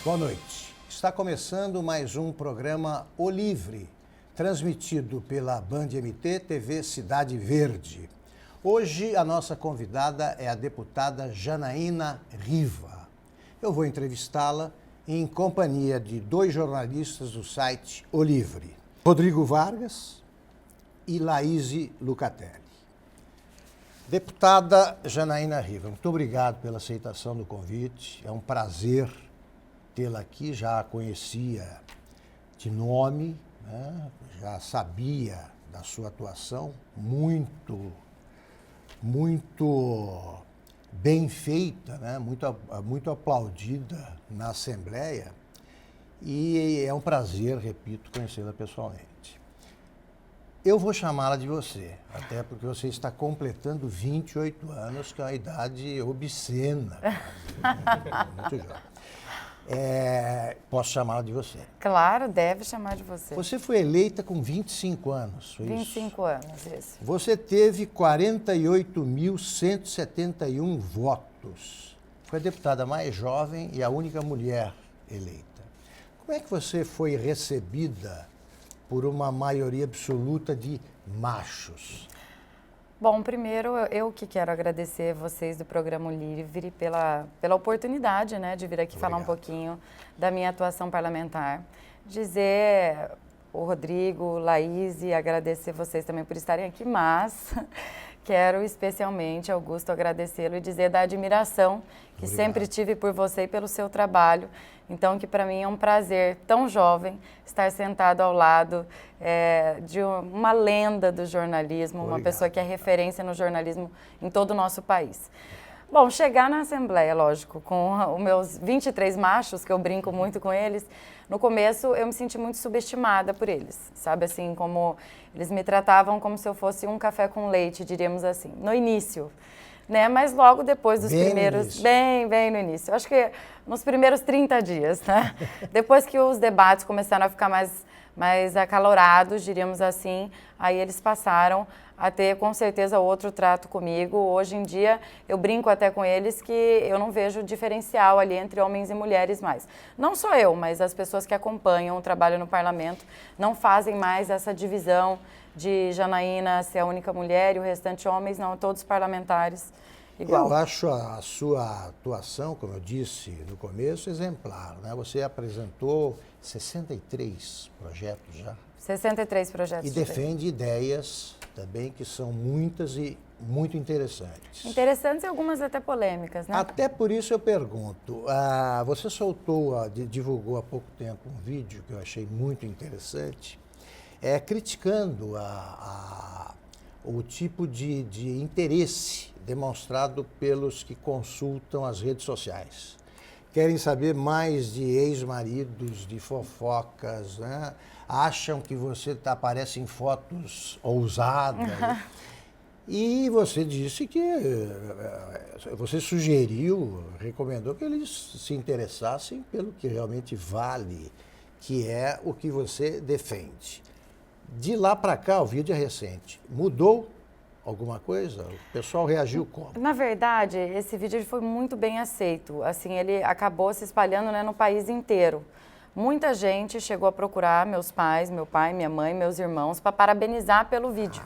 Boa noite. Está começando mais um programa O Livre, transmitido pela Band MT TV Cidade Verde. Hoje a nossa convidada é a deputada Janaína Riva. Eu vou entrevistá-la em companhia de dois jornalistas do site O Livre, Rodrigo Vargas e Laíse Lucatelli. Deputada Janaína Riva, muito obrigado pela aceitação do convite. É um prazer tê-la aqui. Já a conhecia de nome, né? Já sabia da sua atuação muito bem feita, né? Muito aplaudida na Assembleia. E é um prazer, repito, conhecê-la pessoalmente. Eu vou chamá-la de você, até porque você está completando 28 anos, que é uma idade obscena. Muito jovem. Posso chamá-la de você? Claro, deve chamar de você. Você foi eleita com 25 anos, foi 25 anos, isso. Você teve 48.171 votos. Foi a deputada mais jovem e a única mulher eleita. Como é que você foi recebida por uma maioria absoluta de machos? Bom, primeiro eu que quero agradecer vocês do Programa Livre pela oportunidade, né, de vir aqui falar um pouquinho da minha atuação parlamentar. Dizer o Rodrigo, Laíse, agradecer vocês também por estarem aqui, mas quero especialmente, Augusto, agradecê-lo e dizer da admiração que sempre tive por você e pelo seu trabalho. Então, que para mim é um prazer, tão jovem, estar sentado ao lado de uma lenda do jornalismo, uma pessoa que é referência no jornalismo em todo o nosso país. Bom, chegar na Assembleia, lógico, com os meus 23 machos, que eu brinco muito com eles, no começo eu me senti muito subestimada por eles, sabe, assim, como eles me tratavam como se eu fosse um café com leite, diríamos assim, no início. Né? Mas logo depois dos primeiros... Bem no início. Eu acho que nos primeiros 30 dias, né? Depois que os debates começaram a ficar mais acalorados, diríamos assim, aí eles passaram a ter, com certeza, outro trato comigo. Hoje em dia, eu brinco até com eles que eu não vejo diferencial ali entre homens e mulheres mais. Não só eu, mas as pessoas que acompanham o trabalho no parlamento não fazem mais essa divisão de Janaína ser a única mulher e o restante homens, não, todos parlamentares igual. Eu acho a sua atuação, como eu disse no começo, exemplar, né? Você apresentou 63 projetos já. 63 projetos. E defende ideias também que são muitas e muito interessantes. Interessantes e algumas até polêmicas, né? Até por isso eu pergunto, você divulgou há pouco tempo um vídeo que eu achei muito interessante, criticando o tipo de interesse demonstrado pelos que consultam as redes sociais. Querem saber mais de ex-maridos, de fofocas, né? Acham que você aparece em fotos ousadas. E você disse que você sugeriu, recomendou que eles se interessassem pelo que realmente vale, que é o que você defende. De lá para cá, o vídeo é recente. Mudou alguma coisa? O pessoal reagiu como? Na verdade, esse vídeo foi muito bem aceito. Assim, ele acabou se espalhando, né, no país inteiro. Muita gente chegou a procurar meus pais, meu pai, minha mãe, meus irmãos, para parabenizar pelo vídeo.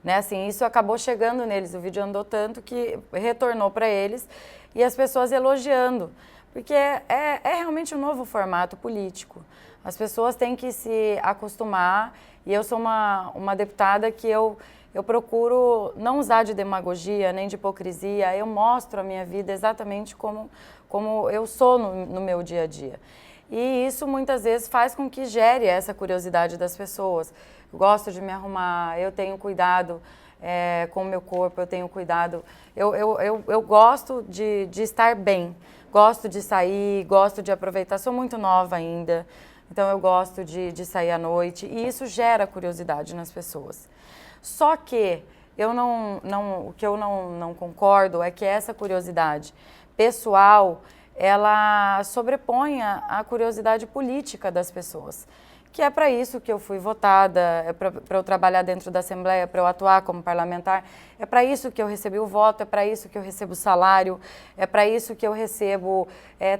Né, assim, isso acabou chegando neles. O vídeo andou tanto que retornou para eles e as pessoas elogiando. Porque é realmente um novo formato político. As pessoas têm que se acostumar. E eu sou uma deputada que eu procuro não usar de demagogia nem de hipocrisia. Eu mostro a minha vida exatamente como eu sou no meu dia a dia. E isso muitas vezes faz com que gere essa curiosidade das pessoas. Eu gosto de me arrumar, eu tenho cuidado com o meu corpo, eu tenho cuidado. Eu gosto de estar bem, gosto de sair, gosto de aproveitar. Sou muito nova ainda. Então, eu gosto de sair à noite e isso gera curiosidade nas pessoas. Só que o que eu não concordo é que essa curiosidade pessoal ela sobrepõe a curiosidade política das pessoas. Que é para isso que eu fui votada, é para eu trabalhar dentro da Assembleia, para eu atuar como parlamentar, é para isso que eu recebi o voto, é para isso que eu recebo o salário, é para isso que eu recebo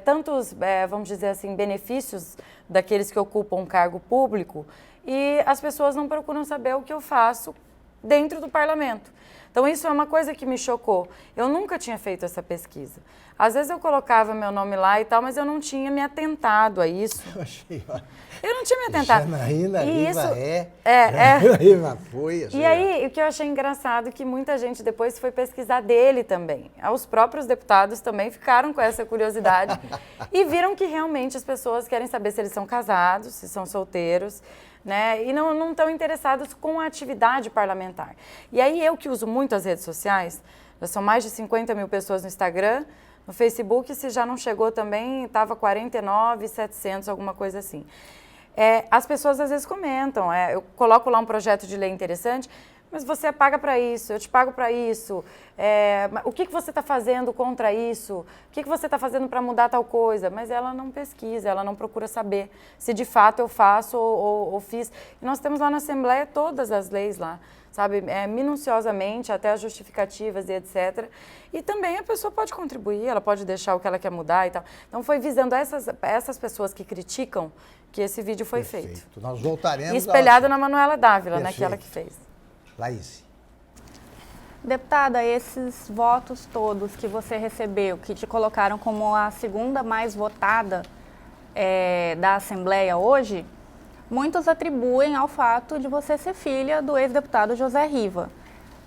tantos, vamos dizer assim, benefícios daqueles que ocupam um cargo público, e as pessoas não procuram saber o que eu faço dentro do parlamento. Então isso é uma coisa que me chocou. Eu nunca tinha feito essa pesquisa. Às vezes eu colocava meu nome lá e tal, mas eu não tinha me atentado a isso. Eu achei, ó. Eu não tinha me atentado. Janaína Riva Riva foi. E aí, o que eu achei engraçado é que muita gente depois foi pesquisar dele também. Os próprios deputados também ficaram com essa curiosidade e viram que realmente as pessoas querem saber se eles são casados, se são solteiros, né? E não estão interessados com a atividade parlamentar. E aí, eu que uso muito as redes sociais, já são mais de 50 mil pessoas no Instagram, no Facebook, se já não chegou também, estava 49.700, alguma coisa assim. As pessoas às vezes comentam, eu coloco lá um projeto de lei interessante, mas você paga para isso, eu te pago para isso, o que você está fazendo contra isso, o que você está fazendo para mudar tal coisa, mas ela não pesquisa, ela não procura saber se de fato eu faço ou fiz. E nós temos lá na Assembleia todas as leis lá, sabe, minuciosamente, até as justificativas e etc. E também a pessoa pode contribuir, ela pode deixar o que ela quer mudar e tal. Então foi visando essas pessoas que criticam que esse vídeo foi feito. Nós voltaremos. E espelhado na Manuela Dávila, né, que ela que fez. Laís. Deputada, esses votos todos que você recebeu, que te colocaram como a segunda mais votada da Assembleia hoje, muitos atribuem ao fato de você ser filha do ex-deputado José Riva,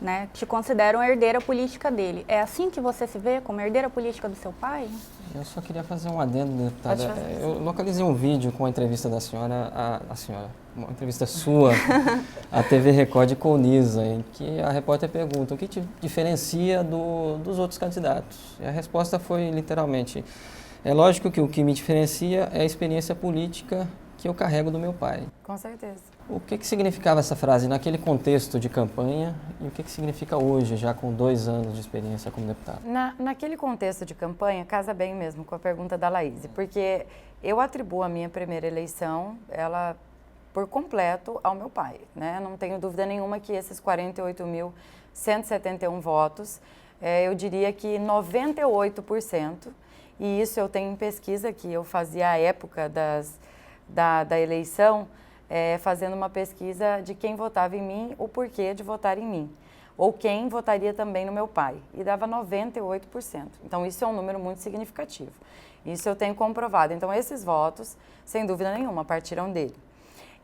né? Te consideram herdeira política dele. É assim que você se vê, como herdeira política do seu pai? Eu só queria fazer um adendo, deputada. Eu localizei um vídeo com a entrevista da senhora, uma entrevista sua, à TV Record de Colniza, em que a repórter pergunta o que te diferencia dos outros candidatos. E a resposta foi literalmente, é lógico que o que me diferencia é a experiência política que eu carrego do meu pai. Com certeza. O que significava essa frase naquele contexto de campanha e o que significa hoje, já com 2 anos de experiência como deputado? Naquele contexto de campanha, casa bem mesmo com a pergunta da Laís, porque eu atribuo a minha primeira eleição, ela por completo, ao meu pai, né? Não tenho dúvida nenhuma que esses 48.171 votos, eu diria que 98%, e isso eu tenho em pesquisa que eu fazia à época da eleição, fazendo uma pesquisa de quem votava em mim, o porquê de votar em mim, ou quem votaria também no meu pai, e dava 98%. Então, isso é um número muito significativo. Isso eu tenho comprovado. Então, esses votos, sem dúvida nenhuma, partiram dele.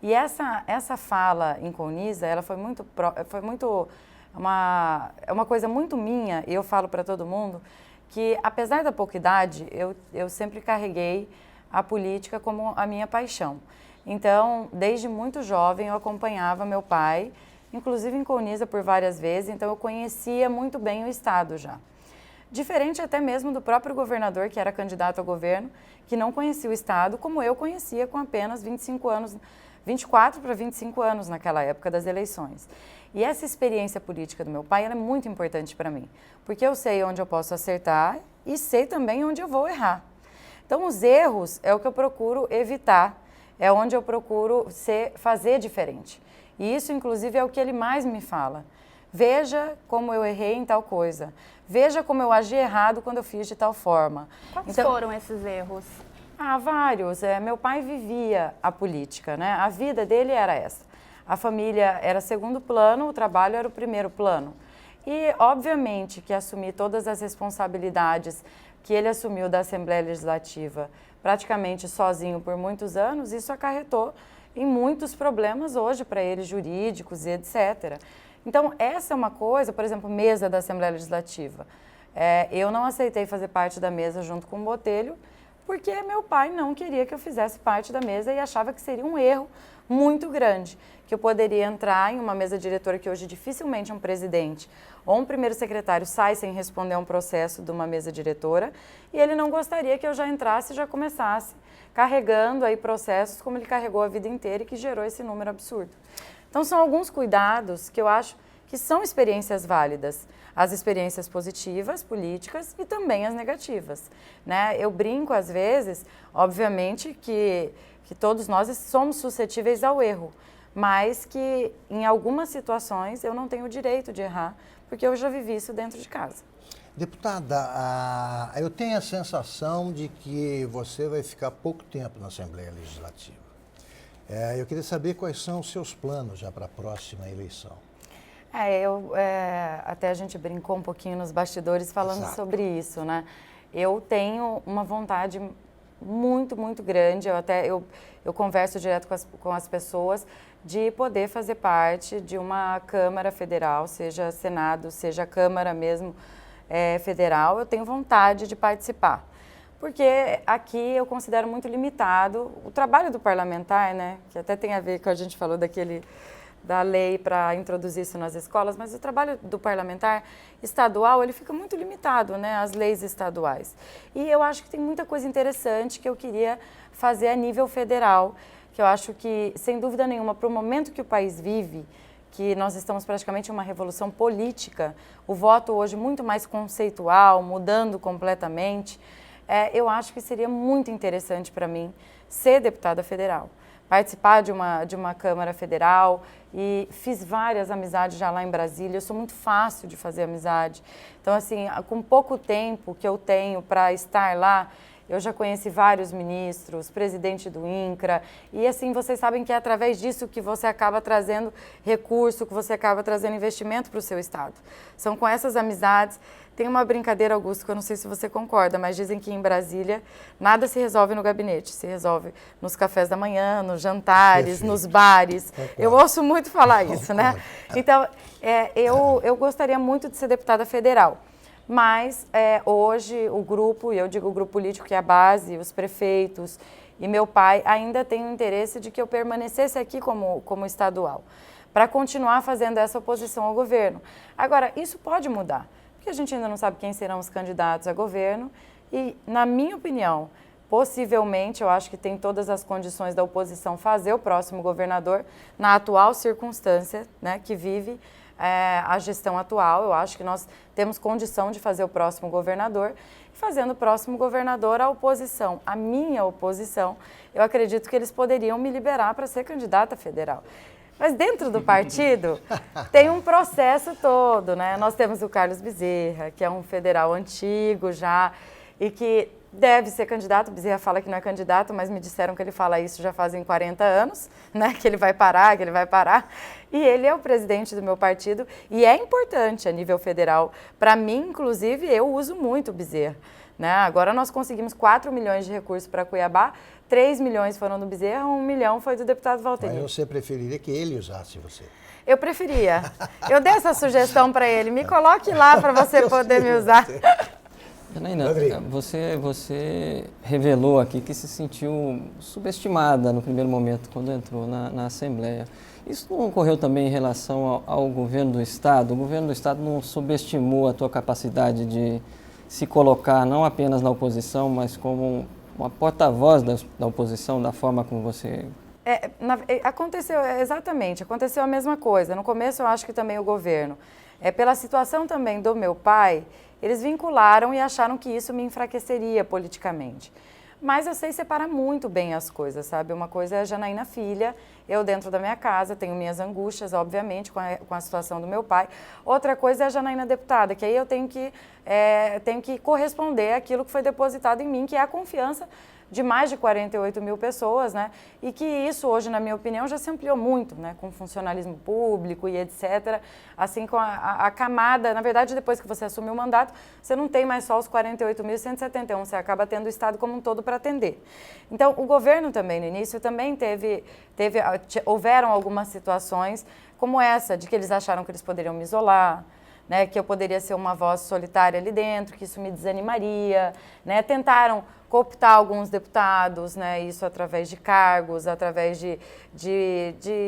E essa fala em Colniza, ela foi uma coisa muito minha, e eu falo para todo mundo, que apesar da pouca idade, eu sempre carreguei a política como a minha paixão. Então, desde muito jovem, eu acompanhava meu pai, inclusive em Colniza por várias vezes, então eu conhecia muito bem o Estado já. Diferente até mesmo do próprio governador, que era candidato ao governo, que não conhecia o Estado, como eu conhecia com apenas 25 anos, 24 para 25 anos naquela época das eleições. E essa experiência política do meu pai, ela é muito importante para mim, porque eu sei onde eu posso acertar e sei também onde eu vou errar. Então, os erros é o que eu procuro evitar, é onde eu procuro fazer diferente. E isso, inclusive, é o que ele mais me fala. Veja como eu errei em tal coisa. Veja como eu agi errado quando eu fiz de tal forma. Quais foram esses erros? Vários. Meu pai vivia a política, né? A vida dele era essa. A família era segundo plano, o trabalho era o primeiro plano. E, obviamente, que assumir todas as responsabilidades que ele assumiu da Assembleia Legislativa praticamente sozinho por muitos anos, isso acarretou em muitos problemas hoje para ele, jurídicos e etc. Então, essa é uma coisa, por exemplo, mesa da Assembleia Legislativa. Eu não aceitei fazer parte da mesa junto com o Botelho, porque meu pai não queria que eu fizesse parte da mesa e achava que seria um erro muito grande, que eu poderia entrar em uma mesa diretora que hoje dificilmente um presidente ou um primeiro secretário sai sem responder a um processo de uma mesa diretora, e ele não gostaria que eu já entrasse e já começasse carregando aí processos como ele carregou a vida inteira e que gerou esse número absurdo. Então, são alguns cuidados que eu acho que são experiências válidas, as experiências positivas, políticas e também as negativas, né? Eu brinco às vezes, obviamente que todos nós somos suscetíveis ao erro, mas que em algumas situações eu não tenho o direito de errar, porque eu já vivi isso dentro de casa. Deputada, eu tenho a sensação de que você vai ficar pouco tempo na Assembleia Legislativa. Eu queria saber quais são os seus planos já para a próxima eleição. Até a gente brincou um pouquinho nos bastidores falando Exato. sobre isso, né? Eu tenho uma vontade muito, muito grande, eu converso direto com as pessoas, de poder fazer parte de uma Câmara Federal, seja Senado, seja Câmara mesmo Federal. Eu tenho vontade de participar, porque aqui eu considero muito limitado o trabalho do parlamentar, né? Que até tem a ver com a gente falou da lei para introduzir isso nas escolas, mas o trabalho do parlamentar estadual, ele fica muito limitado, né, às leis estaduais. E eu acho que tem muita coisa interessante que eu queria fazer a nível federal, que eu acho que, sem dúvida nenhuma, para o momento que o país vive, que nós estamos praticamente em uma revolução política, o voto hoje muito mais conceitual, mudando completamente, eu acho que seria muito interessante para mim ser deputada federal. Participar de uma Câmara Federal, e fiz várias amizades já lá em Brasília. Eu sou muito fácil de fazer amizade. Então, assim, com pouco tempo que eu tenho para estar lá, eu já conheci vários ministros, presidente do INCRA, e assim, vocês sabem que é através disso que você acaba trazendo recurso, que você acaba trazendo investimento para o seu estado. São com essas amizades. Tem uma brincadeira, Augusto, que eu não sei se você concorda, mas dizem que em Brasília nada se resolve no gabinete, se resolve nos cafés da manhã, nos jantares, Perfeito. Nos bares. Concordo. Eu ouço muito falar isso, né? Então, eu gostaria muito de ser deputada federal, mas hoje o grupo, e eu digo o grupo político que é a base, os prefeitos e meu pai ainda tem o interesse de que eu permanecesse aqui como estadual, para continuar fazendo essa oposição ao governo. Agora, isso pode mudar, porque a gente ainda não sabe quem serão os candidatos a governo e, na minha opinião, possivelmente, eu acho que tem todas as condições da oposição fazer o próximo governador na atual circunstância, né, que vive a gestão atual. Eu acho que nós temos condição de fazer o próximo governador. E fazendo o próximo governador, a oposição, a minha oposição, eu acredito que eles poderiam me liberar para ser candidata federal. Mas dentro do partido tem um processo todo, né? Nós temos o Carlos Bezerra, que é um federal antigo já e que deve ser candidato. Bezerra fala que não é candidato, mas me disseram que ele fala isso já fazem 40 anos, né? Que ele vai parar, que ele vai parar. E ele é o presidente do meu partido e é importante a nível federal. Para mim, inclusive, eu uso muito o Bezerra, né? Agora nós conseguimos 4 milhões de recursos para Cuiabá, 3 milhões foram do Bezerra, 1 milhão foi do deputado Valteri. Mas você preferiria que ele usasse você? Eu preferia. Eu dei essa sugestão para ele, me coloque lá para você poder me usar. Janaína, você revelou aqui que se sentiu subestimada no primeiro momento, quando entrou na Assembleia. Isso não ocorreu também em relação ao governo do Estado? O governo do Estado não subestimou a tua capacidade de se colocar não apenas na oposição, mas como uma porta-voz da oposição, da forma como você... Aconteceu a mesma coisa. No começo eu acho que também o governo, pela situação também do meu pai, eles vincularam e acharam que isso me enfraqueceria politicamente. Mas eu sei separar muito bem as coisas, sabe? Uma coisa é a Janaína filha, eu dentro da minha casa, tenho minhas angústias, obviamente, com a situação do meu pai. Outra coisa é a Janaína deputada, que aí eu tenho que corresponder àquilo que foi depositado em mim, que é a confiança de mais de 48 mil pessoas, né? E que isso hoje, na minha opinião, já se ampliou muito, né? Com funcionalismo público e etc. Assim, com a camada, na verdade, depois que você assume o mandato, você não tem mais só os 48.171, você acaba tendo o Estado como um todo para atender. Então, o governo também, no início, também houveram algumas situações como essa, de que eles acharam que eles poderiam me isolar, né, que eu poderia ser uma voz solitária ali dentro, que isso me desanimaria, né, tentaram cooptar alguns deputados, né, isso através de cargos, através de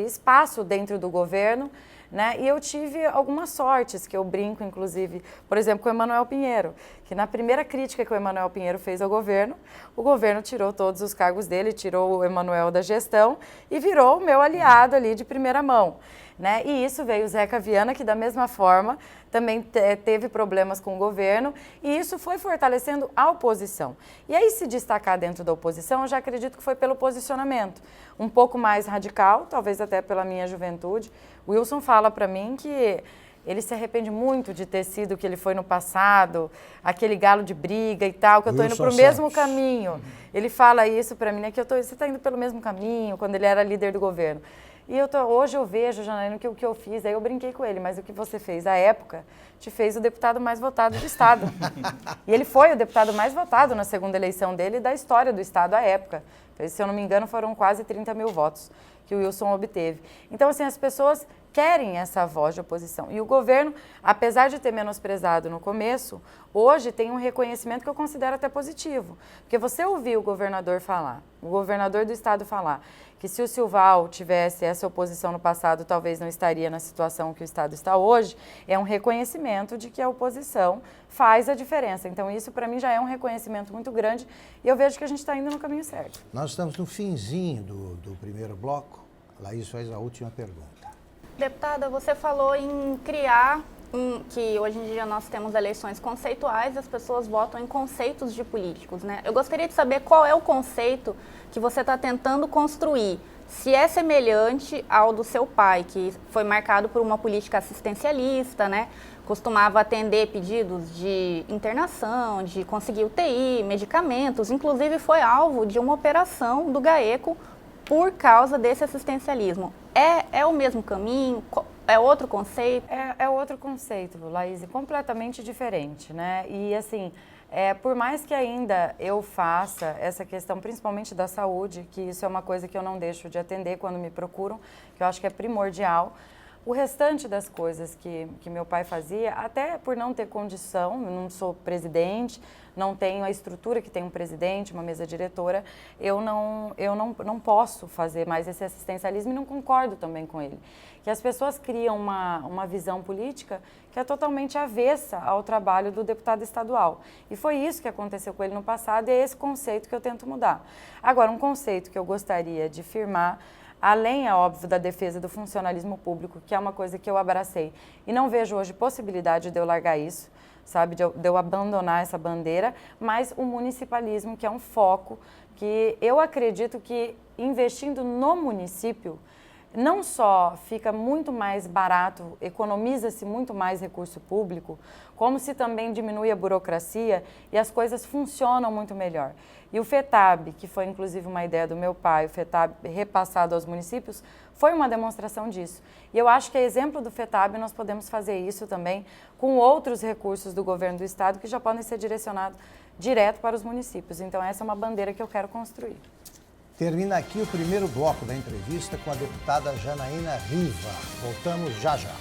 espaço dentro do governo, né, e eu tive algumas sortes, que eu brinco, inclusive, por exemplo, com o Emanuel Pinheiro, que na primeira crítica que o Emanuel Pinheiro fez ao governo, o governo tirou todos os cargos dele, tirou o Emanuel da gestão e virou o meu aliado ali de primeira mão. Né? E isso veio o Zeca Viana, que da mesma forma também teve problemas com o governo, e isso foi fortalecendo a oposição. E aí se destacar dentro da oposição, eu já acredito que foi pelo posicionamento, um pouco mais radical, talvez até pela minha juventude. O Wilson fala para mim que ele se arrepende muito de ter sido o que ele foi no passado, aquele galo de briga e tal, que eu estou indo para o mesmo caminho. Ele fala isso para mim, né, que você está indo pelo mesmo caminho, quando ele era líder do governo. E hoje eu vejo, Janaína, que o que eu fiz, aí eu brinquei com ele, mas o que você fez à época te fez o deputado mais votado do Estado. E ele foi o deputado mais votado na segunda eleição dele da história do Estado à época. Se eu não me engano, foram quase 30 mil votos que o Wilson obteve. Então, assim, as pessoas querem essa voz de oposição. E o governo, apesar de ter menosprezado no começo, hoje tem um reconhecimento que eu considero até positivo. Porque você ouviu o governador falar, o governador do Estado falar, que se o Silval tivesse essa oposição no passado, talvez não estaria na situação que o Estado está hoje, é um reconhecimento de que a oposição faz a diferença. Então, isso para mim já é um reconhecimento muito grande e eu vejo que a gente está indo no caminho certo. Nós estamos no finzinho do primeiro bloco. Laís faz a última pergunta. Deputada, você falou em criar, que hoje em dia nós temos eleições conceituais e as pessoas votam em conceitos de políticos, né? Eu gostaria de saber qual é o conceito que você está tentando construir. Se é semelhante ao do seu pai, que foi marcado por uma política assistencialista, né? Costumava atender pedidos de internação, de conseguir UTI, medicamentos, inclusive foi alvo de uma operação do GAECO por causa desse assistencialismo. É o mesmo caminho? É outro conceito? É outro conceito, Laís, completamente diferente, né? E assim, por mais que ainda eu faça essa questão, principalmente da saúde, que isso é uma coisa que eu não deixo de atender quando me procuram, que eu acho que é primordial, o restante das coisas que meu pai fazia, até por não ter condição, eu não sou presidente, não tenho a estrutura que tem um presidente, uma mesa diretora, eu não posso fazer mais esse assistencialismo e não concordo também com ele. Que as pessoas criam uma visão política que é totalmente avessa ao trabalho do deputado estadual. E foi isso que aconteceu com ele no passado e é esse conceito que eu tento mudar. Agora, um conceito que eu gostaria de firmar, além, é óbvio, da defesa do funcionalismo público, que é uma coisa que eu abracei e não vejo hoje possibilidade de eu largar isso, sabe, de eu abandonar essa bandeira, mas o municipalismo, que é um foco que eu acredito que investindo no município, não só fica muito mais barato, economiza-se muito mais recurso público, como se também diminui a burocracia e as coisas funcionam muito melhor. E o FETAB, que foi inclusive uma ideia do meu pai, o FETAB repassado aos municípios, foi uma demonstração disso. E eu acho que a exemplo do FETAB nós podemos fazer isso também com outros recursos do governo do estado que já podem ser direcionados direto para os municípios. Então essa é uma bandeira que eu quero construir. Termina aqui o primeiro bloco da entrevista com a deputada Janaína Riva. Voltamos já já.